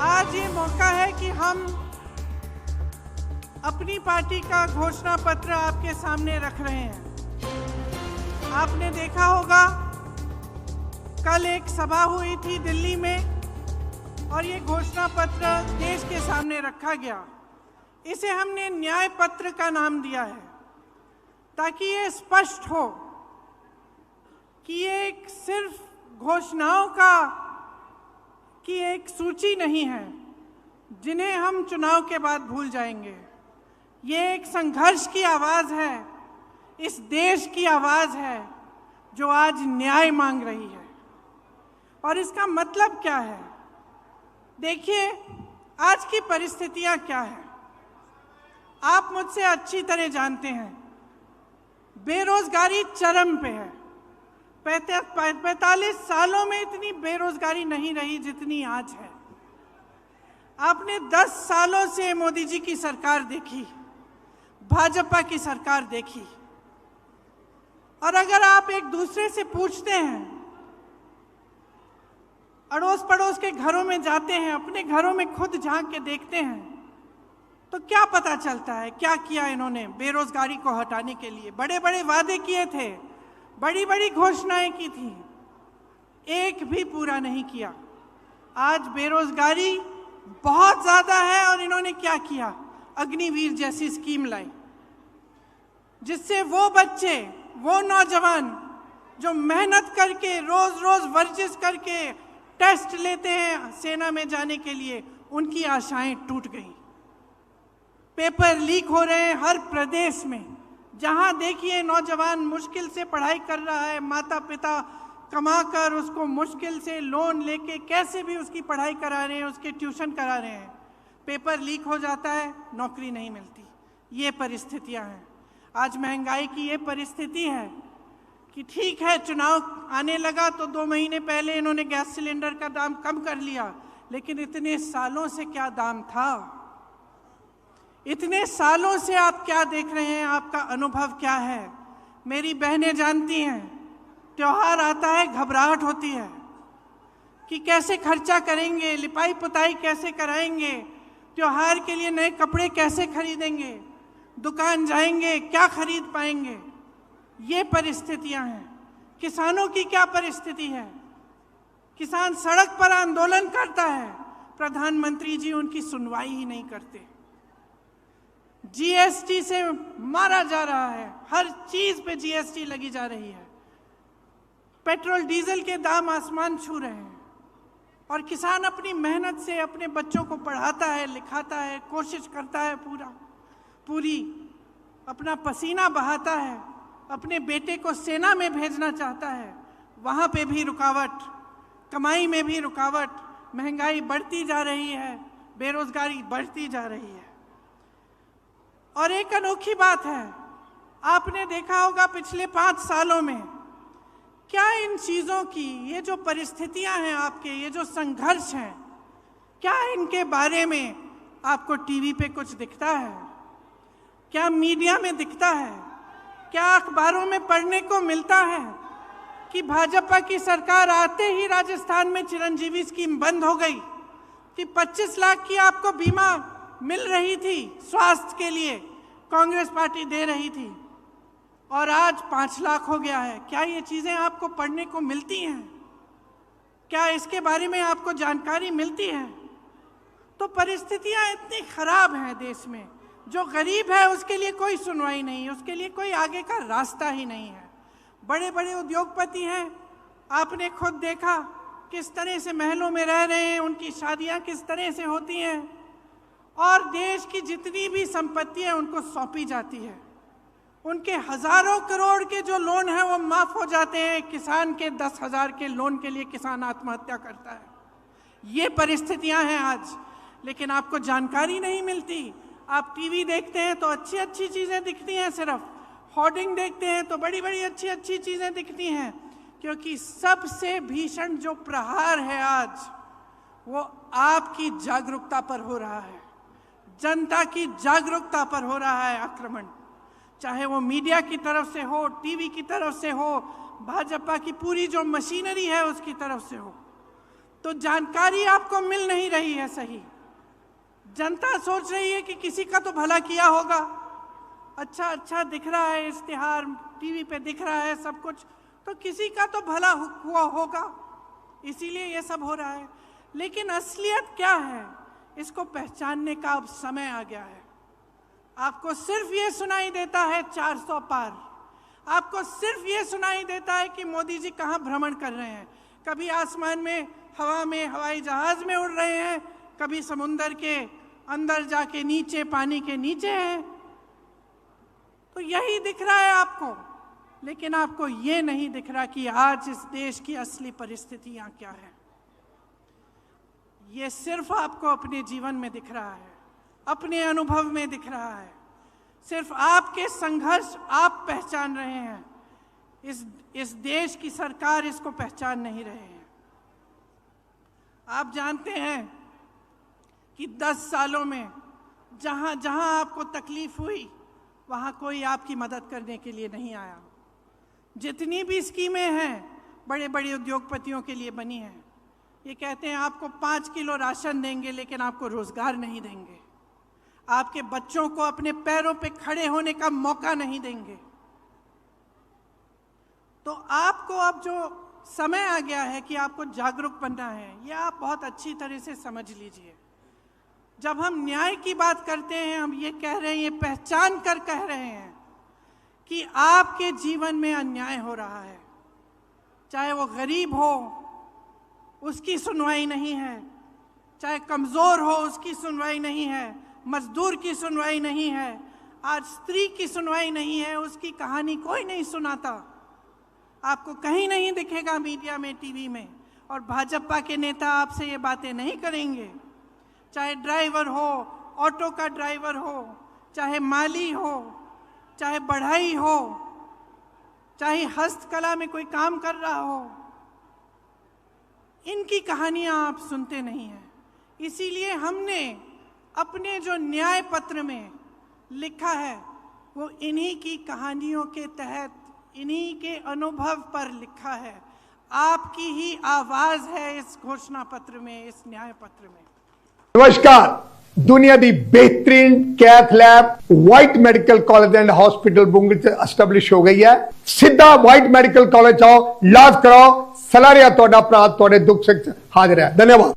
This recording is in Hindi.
आज ये मौका है कि हम अपनी पार्टी का घोषणा पत्र आपके सामने रख रहे हैं। आपने देखा होगा कल एक सभा हुई थी दिल्ली में और ये घोषणा पत्र देश के सामने रखा गया। इसे हमने न्याय पत्र का नाम दिया है ताकि ये स्पष्ट हो कि ये एक सिर्फ घोषणाओं की एक सूची नहीं है जिन्हें हम चुनाव के बाद भूल जाएंगे। ये एक संघर्ष की आवाज़ है, इस देश की आवाज़ है जो आज न्याय मांग रही है। और इसका मतलब क्या है? देखिए, आज की परिस्थितियां क्या है आप मुझसे अच्छी तरह जानते हैं। बेरोजगारी चरम पे है। 45 सालों में इतनी बेरोजगारी नहीं रही जितनी आज है। आपने 10 सालों से मोदी जी की सरकार देखी, भाजपा की सरकार देखी, और अगर आप एक दूसरे से पूछते हैं, अड़ोस पड़ोस के घरों में जाते हैं, अपने घरों में खुद झांक के देखते हैं, तो क्या पता चलता है क्या किया इन्होंने बेरोजगारी को हटाने के लिए? बड़े बड़े वादे किए थे, बड़ी बड़ी घोषणाएं की थी, एक भी पूरा नहीं किया। आज बेरोजगारी बहुत ज्यादा है और इन्होंने क्या किया? अग्निवीर जैसी स्कीम लाई जिससे वो बच्चे, वो नौजवान जो मेहनत करके रोज रोज वर्जिश करके टेस्ट लेते हैं सेना में जाने के लिए, उनकी आशाएं टूट गई। पेपर लीक हो रहे हैं हर प्रदेश में। जहां देखिए नौजवान मुश्किल से पढ़ाई कर रहा है, माता पिता कमाकर उसको मुश्किल से लोन लेके कैसे भी उसकी पढ़ाई करा रहे हैं, उसके ट्यूशन करा रहे हैं। पेपर लीक हो जाता है, नौकरी नहीं मिलती। ये परिस्थितियां हैं। आज महंगाई की ये परिस्थिति है कि ठीक है, चुनाव आने लगा तो 2 महीने पहले इन्होंने गैस सिलेंडर का दाम कम कर लिया, लेकिन इतने सालों से क्या दाम था? इतने सालों से आप क्या देख रहे हैं? आपका अनुभव क्या है? मेरी बहनें जानती हैं, त्योहार आता है घबराहट होती है कि कैसे खर्चा करेंगे, लिपाई पुताई कैसे कराएंगे, त्योहार के लिए नए कपड़े कैसे खरीदेंगे, दुकान जाएंगे क्या खरीद पाएंगे। ये परिस्थितियां हैं। किसानों की क्या परिस्थिति है? किसान सड़क पर आंदोलन करता है, प्रधानमंत्री जी उनकी सुनवाई ही नहीं करते। जीएसटी से मारा जा रहा है, हर चीज पे जीएसटी लगी जा रही है। पेट्रोल डीजल के दाम आसमान छू रहे हैं और किसान अपनी मेहनत से अपने बच्चों को पढ़ाता है, लिखाता है, कोशिश करता है, पूरी अपना पसीना बहाता है, अपने बेटे को सेना में भेजना चाहता है। वहाँ पे भी रुकावट, कमाई में भी रुकावट, महंगाई बढ़ती जा रही है, बेरोजगारी बढ़ती जा रही है। और एक अनोखी बात है, आपने देखा होगा पिछले 5 सालों में क्या इन चीज़ों की, ये जो परिस्थितियां हैं आपके, ये जो संघर्ष हैं, क्या इनके बारे में आपको टीवी पे कुछ दिखता है? क्या मीडिया में दिखता है? क्या अखबारों में पढ़ने को मिलता है कि भाजपा की सरकार आते ही राजस्थान में चिरंजीवी स्कीम बंद हो गई, कि 25 लाख की आपको बीमा मिल रही थी स्वास्थ्य के लिए, कांग्रेस पार्टी दे रही थी, और आज 5 लाख हो गया है? क्या ये चीजें आपको पढ़ने को मिलती हैं? क्या इसके बारे में आपको जानकारी मिलती है? तो परिस्थितियां इतनी खराब हैं देश में, जो गरीब है उसके लिए कोई सुनवाई नहीं, उसके लिए कोई आगे का रास्ता ही नहीं है। बड़े बड़े उद्योगपति हैं, आपने खुद देखा किस तरह से महलों में रह रहे हैं, उनकी शादियां किस तरह से होती हैं, और देश की जितनी भी संपत्ति है उनको सौंपी जाती है। उनके हजारों करोड़ के जो लोन है वो माफ हो जाते हैं। किसान के 10,000 के लोन के लिए किसान आत्महत्या करता है। ये परिस्थितियां हैं आज, लेकिन आपको जानकारी नहीं मिलती। आप टीवी देखते हैं तो अच्छी अच्छी चीज़ें दिखती हैं, सिर्फ होर्डिंग देखते हैं तो बड़ी बड़ी अच्छी अच्छी चीज़ें दिखती हैं, क्योंकि सबसे भीषण जो प्रहार है आज वो आपकी जागरूकता पर हो रहा है, जनता की जागरूकता पर हो रहा है आक्रमण। चाहे वो मीडिया की तरफ से हो, टीवी की तरफ से हो, भाजपा की पूरी जो मशीनरी है उसकी तरफ से हो। तो जानकारी आपको मिल नहीं रही है सही। जनता सोच रही है कि किसी का तो भला किया होगा, अच्छा अच्छा दिख रहा है, इश्तिहार टीवी पे दिख रहा है सब कुछ, तो किसी का तो भला हुआ होगा, इसीलिए ये सब हो रहा है। लेकिन असलियत क्या है, इसको पहचानने का अब समय आ गया है। आपको सिर्फ ये सुनाई देता है 400 पार, आपको सिर्फ ये सुनाई देता है कि मोदी जी कहाँ भ्रमण कर रहे हैं, कभी आसमान में हवा में हवाई जहाज में उड़ रहे हैं, कभी समुंदर के अंदर जाके नीचे पानी के नीचे हैं, तो यही दिख रहा है आपको। लेकिन आपको ये नहीं दिख रहा कि आज इस देश की असली परिस्थितियां क्या है। ये सिर्फ आपको अपने जीवन में दिख रहा है, अपने अनुभव में दिख रहा है, सिर्फ आपके संघर्ष आप पहचान रहे हैं, इस देश की सरकार इसको पहचान नहीं रहे हैं। आप जानते हैं कि 10 सालों में जहां जहां आपको तकलीफ हुई वहां कोई आपकी मदद करने के लिए नहीं आया। जितनी भी स्कीमें हैं बड़े बड़े उद्योगपतियों के लिए बनी हैं, ये कहते हैं आपको 5 किलो राशन देंगे लेकिन आपको रोजगार नहीं देंगे, आपके बच्चों को अपने पैरों पे खड़े होने का मौका नहीं देंगे। तो आपको अब जो समय आ गया है कि आपको जागरूक बनना है, यह आप बहुत अच्छी तरह से समझ लीजिए। जब हम न्याय की बात करते हैं, हम ये कह रहे हैं, ये पहचान कर कह रहे हैं कि आपके जीवन में अन्याय हो रहा है, चाहे वो गरीब हो उसकी सुनवाई नहीं है, चाहे कमजोर हो उसकी सुनवाई नहीं है, मजदूर की सुनवाई नहीं है, आज स्त्री की सुनवाई नहीं है, उसकी कहानी कोई नहीं सुनाता, आपको कहीं नहीं दिखेगा मीडिया में, टीवी में। और भाजपा के नेता आपसे ये बातें नहीं करेंगे। चाहे ड्राइवर हो, ऑटो का ड्राइवर हो, चाहे माली हो, चाहे बढ़ई हो, चाहे हस्तकला में कोई काम कर रहा हो, इनकी कहानियां आप सुनते नहीं हैं। इसीलिए हमने अपने जो न्याय पत्र में लिखा है वो इन्हीं की कहानियों के तहत, इन्हीं के अनुभव पर लिखा है। आपकी ही आवाज है इस घोषणा पत्र में, इस न्याय पत्र में। नमस्कार, दुनिया दी बेहतरीन cath lab White medical college and hospital Bungal से एस्टैब्लिश हो गई है। सीधा व्हाइट मेडिकल कॉलेज आओ, इलाज कराओ, सलाह रिया तोड़ा अपराध तोड़े दुख से हाजिर है। धन्यवाद।